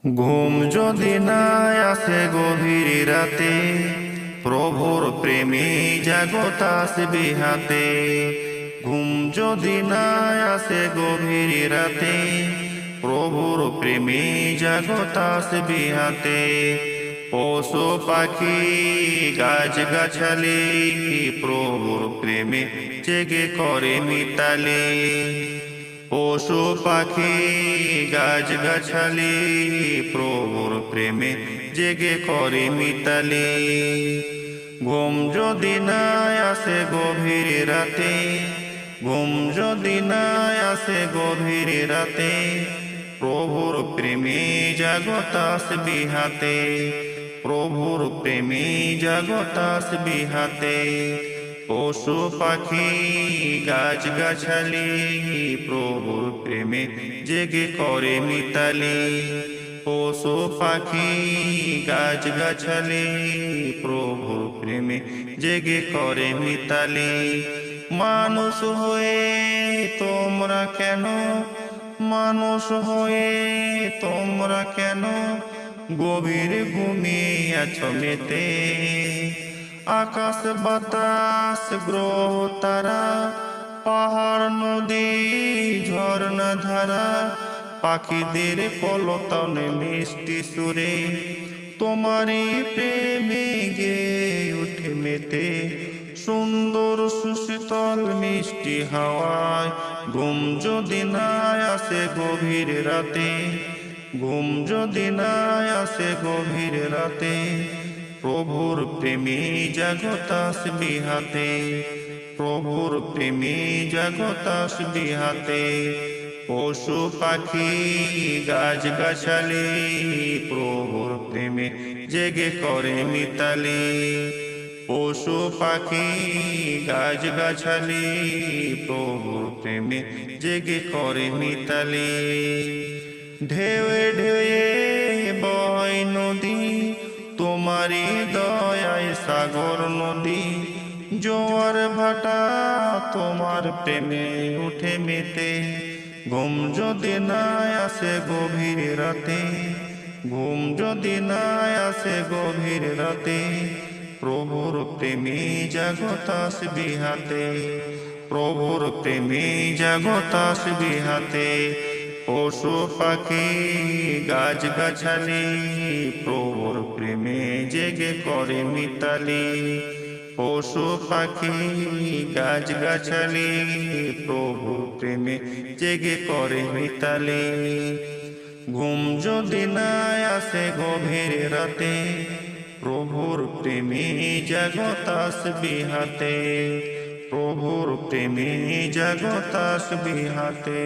ঘুম যদি না আসে গভীর রাতে, প্রভুর প্রেমে জাগত আসবে হাতে। ঘুম যদি না আসে গভীর রাতে, প্রভুর প্রেমে জাগত আসবে হাতে। পশু পাখি গাছ গাছালি প্রভুর প্রেমে জেগে করে মিতালি। পশু পাখি গাছ গাছালি প্রভুর প্রেমে জেগে করে মিতালি। ঘুম যদি না আসে গভীর রাতে, ঘুম যদি না আসে গভীর রাতে, প্রভুর প্রেমে জাগত আসবে হাতে। প্রভুর প্রেমে জাগত আসবে হাতে। পশু পাখি গাছ গাছালি প্রভুর প্রেমে জেগে করে মিতালি। পশু পাখি গাছ গাছালি প্রভুর প্রেমে জেগে করে মিতালি। মানুষ হয়ে তোমরা কেন, মানুষ হয়ে তোমরা কেন গভীর ঘুমিয়ে আছো মেতে। আকাশ বাতাস গ্রহ তারা, পাহাড় নদী ঝর্ণা ধারা, পাখিদের পলতনে মিষ্টি সুরে তোমারই প্রেমে গে উঠে মেতে। সুন্দর সুশীতল মিষ্টি হাওয়ায় ঘুম যদি না আসে গভীর রাতে, ঘুম যদি না আসে গভীর রাতে, প্রভুর প্রেমে জাগত আসবে হাতে। প্রভুর প্রেমে জাগত আসবে হাতে। পশু পাখি গাছ গাছালি প্রভুর প্রেমে জেগে করে মিতালি। পশু পাখি গাছ গাছালি প্রভুর প্রেমে জেগে করে মিতালি। ঢেউয়ে ঢেউয়ে বয় নদী তোমারই দয়ায় সাগর নদী। জোয়ার ভাটা তোমার প্রেমে উঠে মেতে। ঘুম যদি না আসে গভীর রাতে, ঘুম যদি না আসে গভীর রাতে, প্রভুর প্রেমে জাগত আসবে হাতে। প্রভুর প্রেমে জাগত আসবে হাতে। পশু পাখি গাছ গাছালি প্রভুর প্রেমে জেগে করে মিতালি। পশু পাখি গাছ গাছালি প্রভুর প্রেমে জেগে করে মিতালি। ঘুম যদি না আসে গভীর রাতে, প্রভুর প্রেমে জাগত আসবে হাতে। প্রভুর প্রেমে জাগত আসবে হাতে।